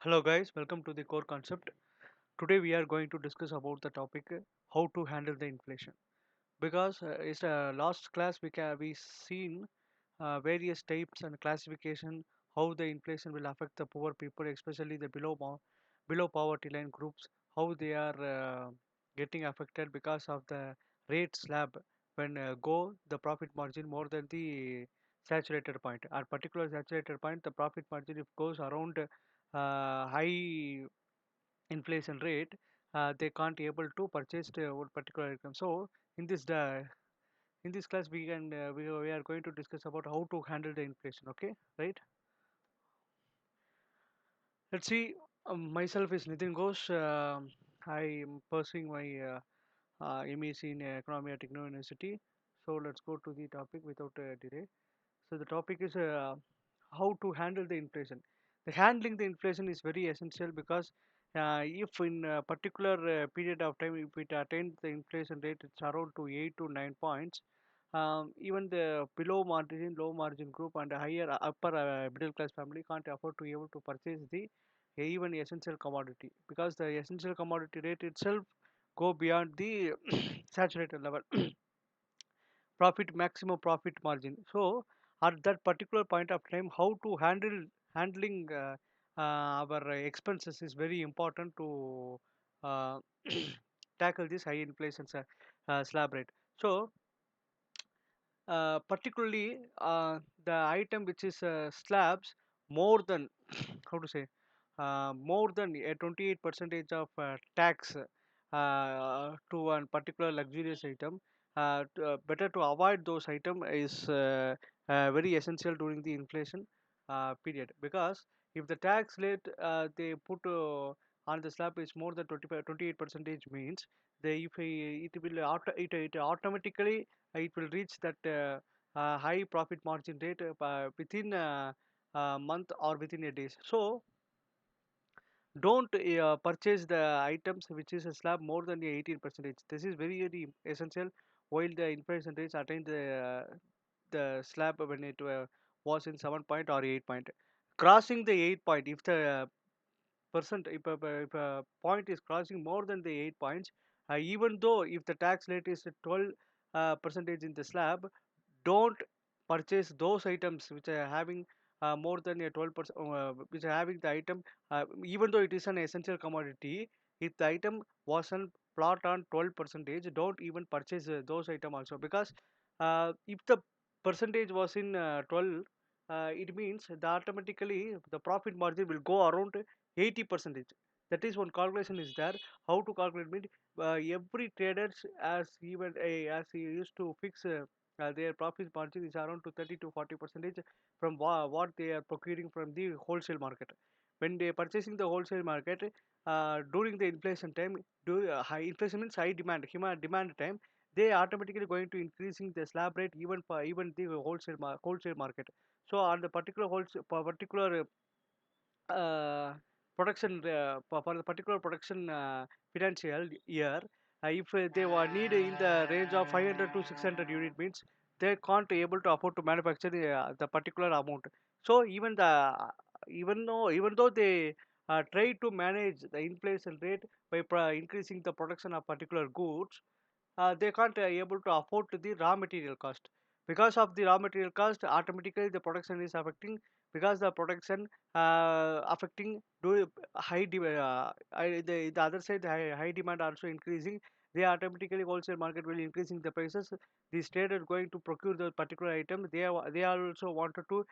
Hello guys, welcome to the core concept. Today we are going to discuss about the topic how to handle the inflation. Because it's last class we seen various types and classification how the inflation will affect the poor people, especially the below poverty line groups, how they are getting affected because of the rate slab when go the profit margin more than the saturated point. At particular saturated point, the profit margin if goes around high inflation rate, they can't able to purchase one particular item. So in this class we are going to discuss about how to handle the inflation. Okay, right? Let's see. Myself is Nithin Ghosh. I am pursuing my MEC in Economy at Techno University. So let's go to the topic without delay. So the topic is how to handle the inflation. The handling the inflation is very essential because if in a particular period of time, if it attains the inflation rate, it's around to 8 to 9 points. Even the below margin, low margin group and higher upper middle class family can't afford to able to purchase the even essential commodity because the essential commodity rate itself go beyond the saturated level profit maximum profit margin. So at that particular point of time, how to handling our expenses is very important to uh, tackle this high inflation slab rate. So particularly the item which is slabs more than how to say more than a 28 percentage of tax to one particular luxurious item. Better to avoid those item is very essential during the inflation period because if the tax rate they put on the slab is more than 28 percentage means they if it will it automatically it will reach that high profit margin rate within a month or within a days. So don't purchase the items which is a slab more than the 18 percentage. This is very essential while the inflation rates attain the slab when it was in 7 point or 8 point. Crossing the 8 point, if the percent if a point is crossing more than the 8 points, even though if the tax rate is 12 percentage in the slab, don't purchase those items which are having more than a 12%, which are having the item, even though it is an essential commodity. If the item wasn't plot on 12 percentage, don't even purchase those item also because if the percentage was in 12, it means that automatically the profit margin will go around 80 percentage. That is one calculation is there. How to calculate mean every traders as even as he used to fix their profit margin is around to 30 to 40 percentage from what they are procuring from the wholesale market. When they are purchasing the wholesale market during the inflation time, high inflation means high demand, demand time, they automatically going to increasing the slab rate even for even the wholesale market. So on the particular wholesale particular production for the particular production financial year, if they were need in the range of 500 to 600 unit means they can't able to afford to manufacture the particular amount. So even though they try to manage the inflation rate by increasing the production of particular goods, they can't able to afford to the raw material cost. Because of the raw material cost, automatically the production is affecting because the production affecting do the other side high demand also increasing. They automatically wholesale market will increasing the prices. These traders going to procure the particular item. They are also wanted to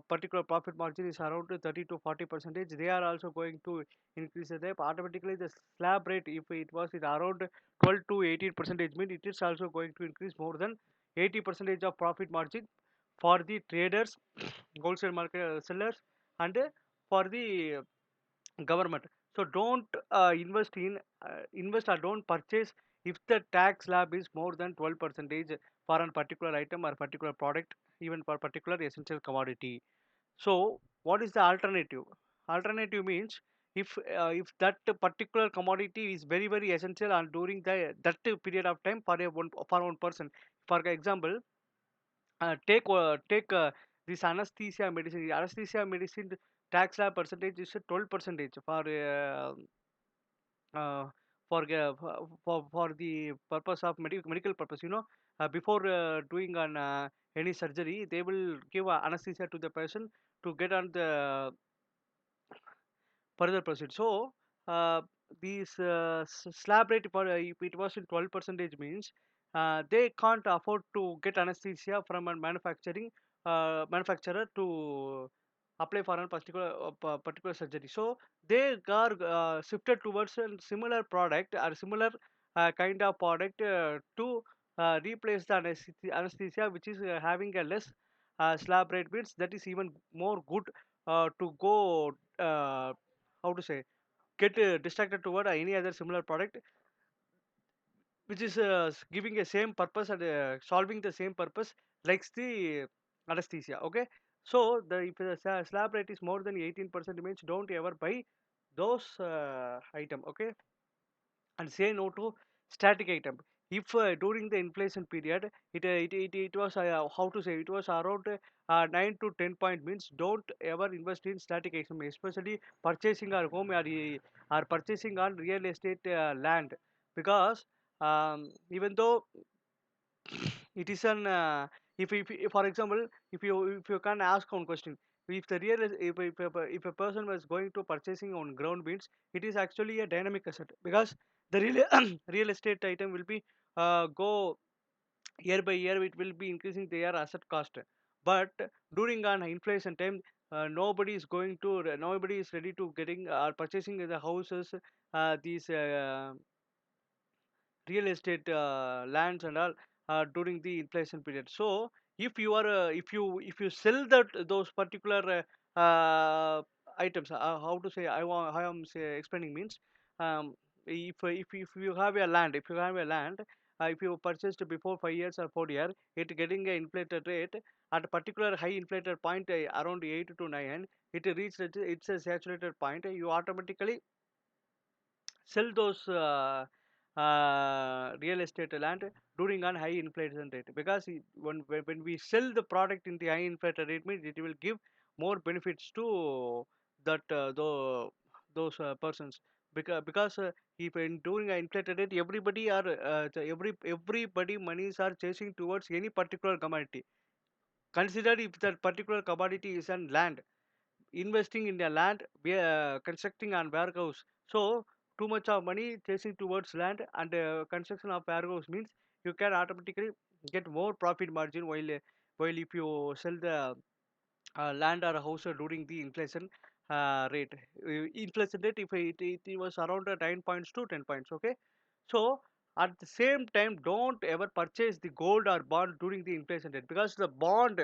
particular profit margin is around to 30 to 40 percentage. They are also going to increase the rate. Automatically the slab rate if it was it around 12 to 18 percentage mean it is also going to increase more than 80 percentage of profit margin for the traders, wholesale market sellers, and for the government. So don't invest or don't purchase if the tax slab is more than 12 percentage for a particular item or particular product, even for particular essential commodity. So what is the alternative? Alternative means if that particular commodity is very essential and during that period of time for one person. For example, take this anesthesia medicine tax slab percentage is 12 percentage uh, for the purpose of medical purpose, before doing an any surgery, they will give anesthesia to the patient to get on the further proceed. So these slab rate, for if it was in 12 percentage, means they can't afford to get anesthesia from a manufacturer to apply for a particular surgery. So they are shifted towards a similar product or similar kind of product to replace the anesthesia, which is having a less slab rate, means that is even more good to go, how to say, get distracted toward any other similar product which is giving a same purpose and solving the same purpose like the anesthesia. Okay, so the if the slab rate is more than 18% means don't ever buy those item. Okay, and say no to static item. If during the inflation period it was, how to say, it was around 9 to 10 point, means don't ever invest in static item, especially purchasing our home or purchasing on real estate land, because even though it is an if for example, if you can ask one question, if the real es- if a person was going to purchasing on ground, means it is actually a dynamic asset, because the real real estate item will be go year by year, it will be increasing their asset cost. But during an inflation time, nobody is ready to getting or purchasing the houses, these real estate lands and all during the inflation period. So if you are if you sell those particular items, how to say, I am say explaining means, um, if you have a land, if you purchased before 5 years or 4 year, it getting a inflated rate at a particular high inflated point, around 8 to 9, it reached it's a saturated point, you automatically sell those real estate land during an high inflation rate, because when we sell the product in the high inflated rate, means it will give more benefits to that those persons, because if in during an inflated rate, everybody monies are chasing towards any particular commodity. Consider if that particular commodity is on land, investing in the land, we are constructing an warehouse. So too much of money chasing towards land and construction of warehouse, means you can automatically get more profit margin, while if you sell the land or a house during the inflation rate. Inflation rate, if it was around 9 points to 10 points. Okay, so at the same time, don't ever purchase the gold or bond during the inflation rate, because the bond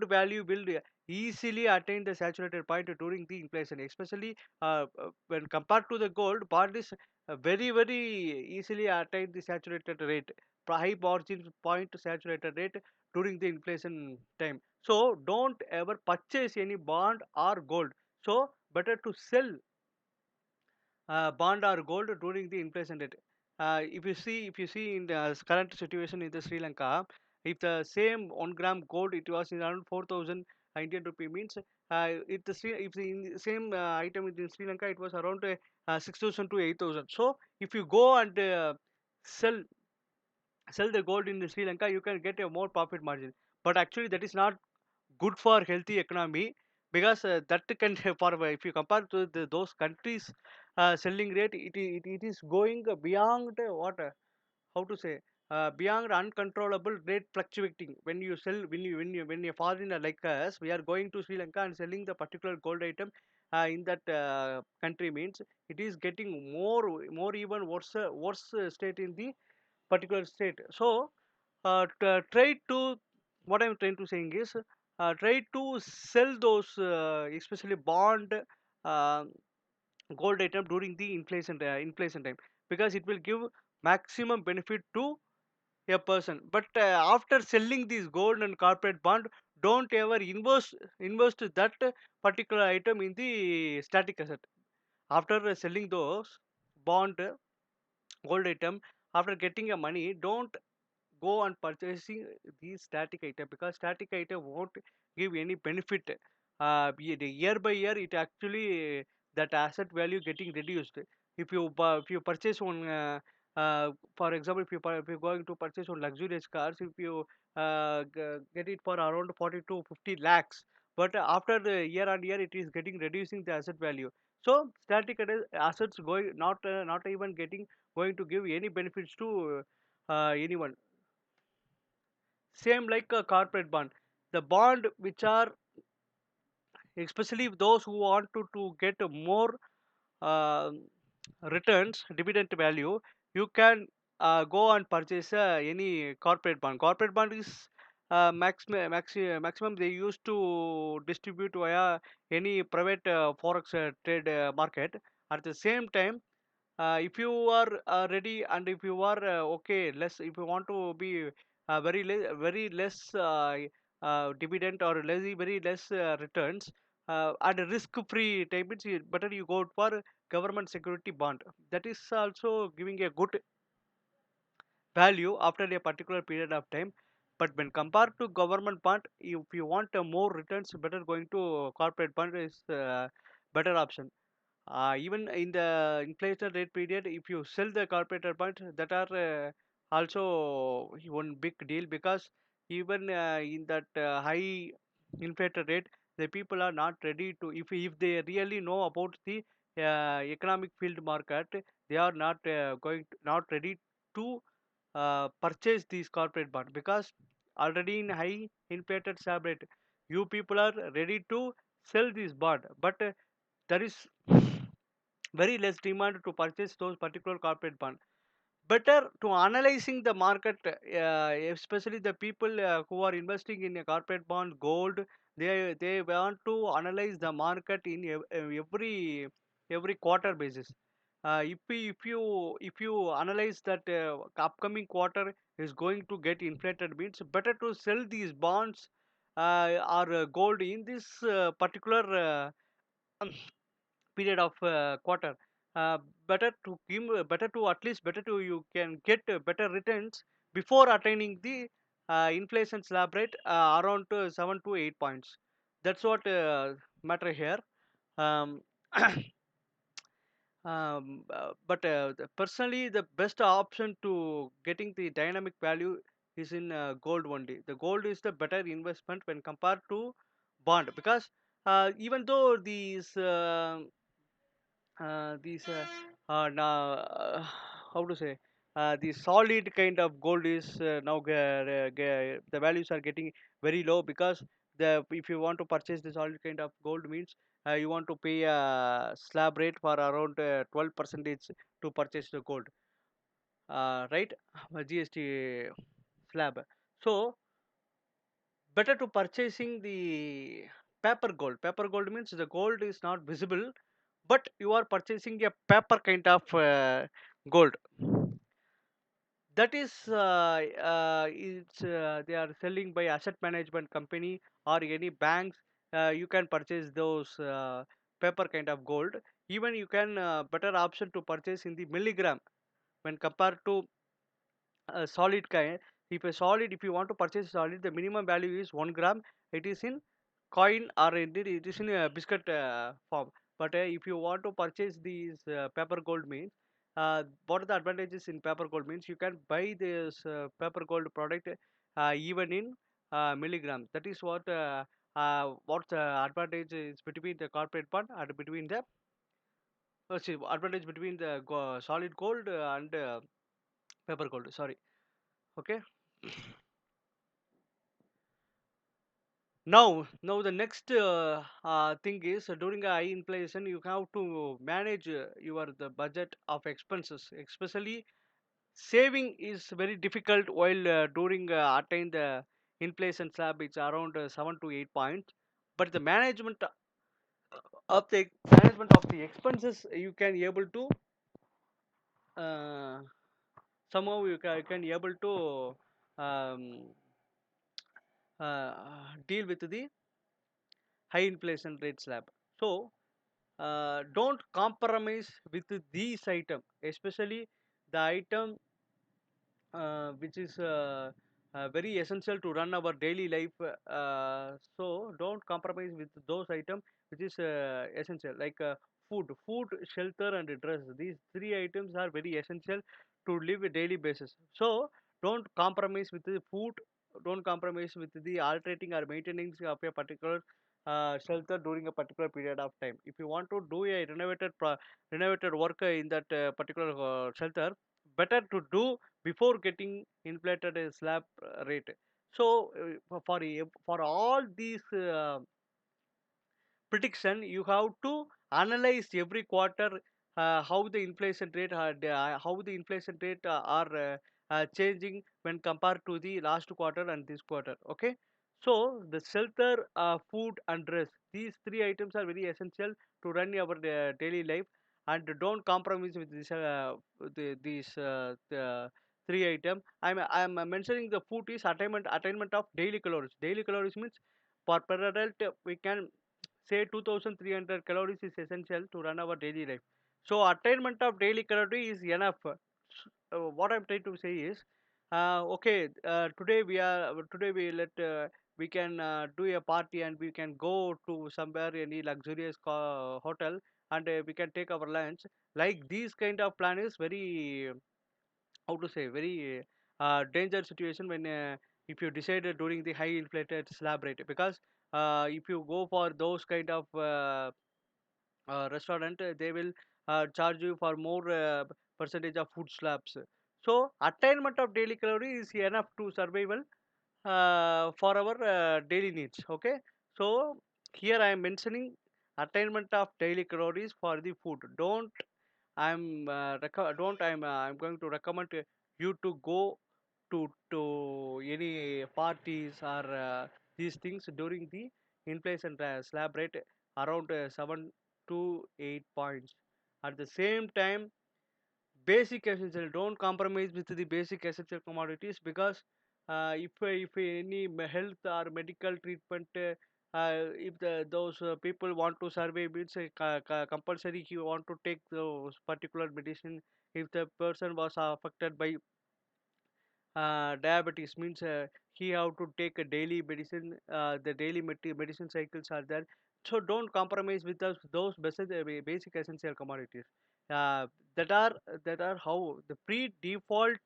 value will easily attain the saturated point during the inflation, especially when compared to the gold. Bond is very easily attain the saturated rate, high margin point saturated rate during the inflation time. So don't ever purchase any bond or gold. So better to sell bond or gold during the inflation rate. If you see in the current situation in the Sri Lanka, if the same 1 gram gold, it was in around 4,000 Indian rupee, means if the same item in Sri Lanka, it was around 6,000 to 8,000. So if you go and sell sell the gold in the Sri Lanka, you can get a more profit margin. But actually, that is not good for healthy economy, because that can for if you compare to those countries selling rate, it is going beyond what how to say, beyond uncontrollable rate fluctuating. When you sell, when you foreigner like us, we are going to Sri Lanka and selling the particular gold item in that country, means it is getting more even worse state in the particular state. So try to, what I'm trying to saying is, try to sell those especially bond uh, gold item during the inflation time, because it will give maximum benefit to a person. But after selling this gold and corporate bond, don't ever invest that particular item in the static asset. After selling those bond gold item, after getting a money, don't go on purchasing these static item, because static item won't give any benefit. The year by year, it actually that asset value getting reduced. If you purchase one, for example, if you're going to purchase one luxurious cars, if you get it for around 40 to 50 lakhs, but after the year on year, it is getting reducing the asset value. So static assets going not even getting going to give any benefits to anyone. Same like a corporate bond. The bond which are especially those who want to get a more uh, returns, dividend value, you can go and purchase any corporate bond. Corporate bond is maximum they used to distribute via any private forex trade market. At the same time, if you are ready and if you are okay less, if you want to be very less dividend or very less returns at a risk free type, it's better you go for government security bond. That is also giving a good value after a particular period of time. But when compared to government bond, if you want more returns, better going to corporate bond is better option. Even in the inflation rate period, if you sell the corporate bonds, that are also one big deal, because even in that high inflated rate, the people are not ready to, if they really know about the economic field market, they are not ready to purchase these corporate bond, because already in high inflated slab rate, you people are ready to sell this bond, but there is very less demand to purchase those particular corporate bond. Better to analyzing the market, especially the people who are investing in a corporate bond, gold. They want to analyze the market in every quarter basis. If you analyze that upcoming quarter is going to get inflated, means better to sell these bonds or gold in this particular period of quarter. uh, better to at least better to you can get better returns before attaining the inflation slab rate around 7 to 8 points. That's what matter here. um, personally, the best option to getting the dynamic value is in gold only. The gold is the better investment when compared to bond, because even though these now how to say, the solid kind of gold is now the values are getting very low, because the if you want to purchase the solid kind of gold, means you want to pay a slab rate for around 12 percentage to purchase the gold, right? GST slab. So better to purchasing the paper gold means the gold is not visible, but you are purchasing a paper kind of gold. That is they are selling by asset management company or any banks. You can purchase those paper kind of gold. Even you can better option to purchase in the milligram when compared to a solid kind. If you want to purchase solid, the minimum value is 1 gram. It is in coin, or indeed it is in a biscuit form. But if you want to purchase these paper gold, means what are the advantages in paper gold, means you can buy this paper gold product even in milligrams. That is what the advantage is between the corporate bond and between the see, advantage between the solid gold and paper gold, sorry. Okay. Now the next thing is, during a high inflation, you have to manage your the budget of expenses. Especially saving is very difficult while during attain the inflation slab. It's around 7 to 8 points. But the management of the expenses, you can able to uh, somehow you can able to um, deal with the high inflation rate slab. So don't compromise with these item, especially the item which is very essential to run our daily life. So don't compromise with those items which is essential, like food, shelter, and dress. These three items are very essential to live a daily basis. So don't compromise with the food. Don't compromise with the altering or maintenance of a particular shelter during a particular period of time. If you want to do a renovated work in that particular shelter, better to do before getting inflated a slab rate. So for all these prediction, you have to analyze every quarter how the inflation rate are changing when compared to the last quarter and this quarter. Okay, so the shelter, food, and dress, these three items are very essential to run our daily life, and don't compromise with these the three item. I'm mentioning the food is attainment of daily calories. Daily calories means per adult we can say 2300 calories is essential to run our daily life. So attainment of daily calorie is enough. What I'm trying to say is, okay, today we can do a party and we can go to somewhere any luxurious hotel, and we can take our lunch. Like these kind of plan is very, how to say, very danger situation when if you decide during the high inflated slab rate, because if you go for those kind of restaurant, they will charge you for more percentage of food slabs. So attainment of daily calorie is enough to survival for our daily needs. Okay, so here I am mentioning attainment of daily calories for the food. I'm going to recommend you to go to any parties or these things during the inflation slab rate around 7 to 8 points. At the same time, basic essential, don't compromise with the basic essential commodities, because if any health or medical treatment, if those people want to survey, it's compulsory he want to take those particular medicine. If the person was affected by diabetes, means he have to take a daily medicine. The daily medicine cycles are there. So don't compromise with those basic essential commodities. uh, that are how the pre-default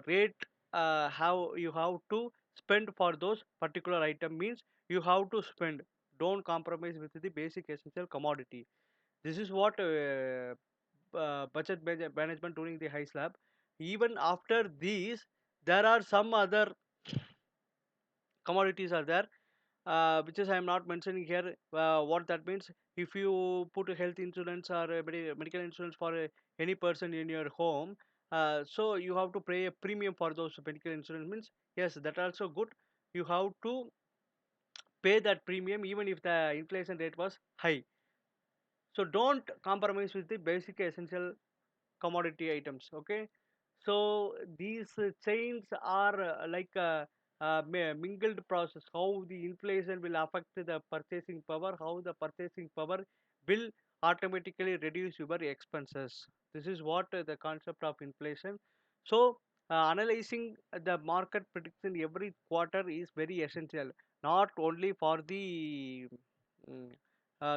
rate, how you have to spend for those particular item, means you have to spend. Don't compromise with the basic essential commodity. This is what budget management during the high slab. Even after these, there are some other commodities are there, which is I am not mentioning here. What that means, if you put a health insurance or a medical insurance for any person in your home, so you have to pay a premium for those medical insurance, means yes, that also good. You have to pay that premium even if the inflation rate was high. So don't compromise with the basic essential commodity items. Okay, so these chains are like a mingled process. How the inflation will affect the purchasing power, how the purchasing power will automatically reduce your expenses. This is what the concept of inflation. So analyzing the market prediction every quarter is very essential, not only for the mm,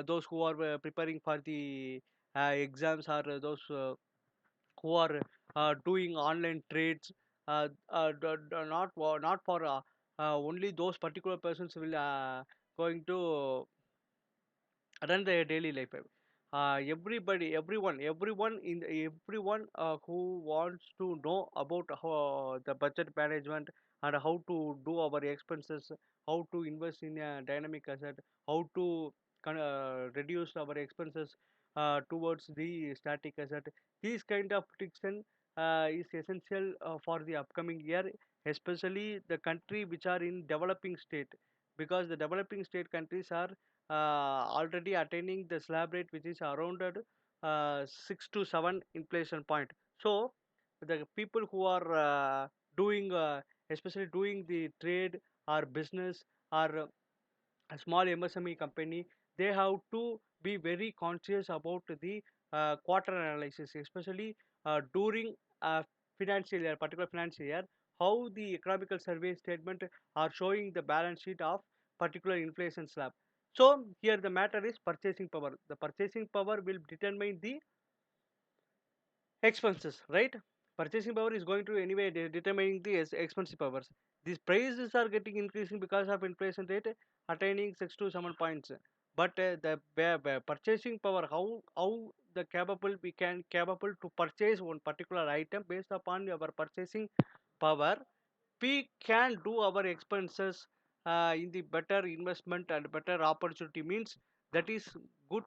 those who are preparing for the exams, or those who are doing online trades. Not for only those particular persons will going to run their daily life. Everybody, everyone who wants to know about how the budget management and how to do our expenses, how to invest in a dynamic asset, how to reduce our expenses towards the static asset. These kind of prediction is essential for the upcoming year, especially the country which are in developing state, because the developing state countries are already attaining the slab rate which is around 6 to 7 inflation point. So the people who are doing especially doing the trade or business or a small MSME company, they have to be very conscious about the quarter analysis, especially during a financial year, particular financial year. how the economical survey statement are showing the balance sheet of particular inflation slab. So here the matter is purchasing power. The purchasing power will determine the expenses, right? Purchasing power is going to anyway determining the expensive powers. These prices are getting increasing because of inflation rate attaining 6 to 7 points. But the purchasing power, how the capable we can capable to purchase one particular item based upon our purchasing power, we can do our expenses in the better investment and better opportunity means that is good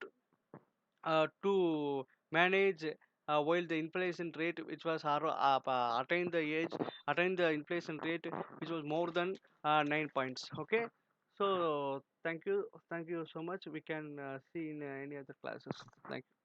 to manage while the inflation rate which was attained the age attained the inflation rate which was more than 9 points. Okay, so thank you so much. We can see in any other classes. Thank you.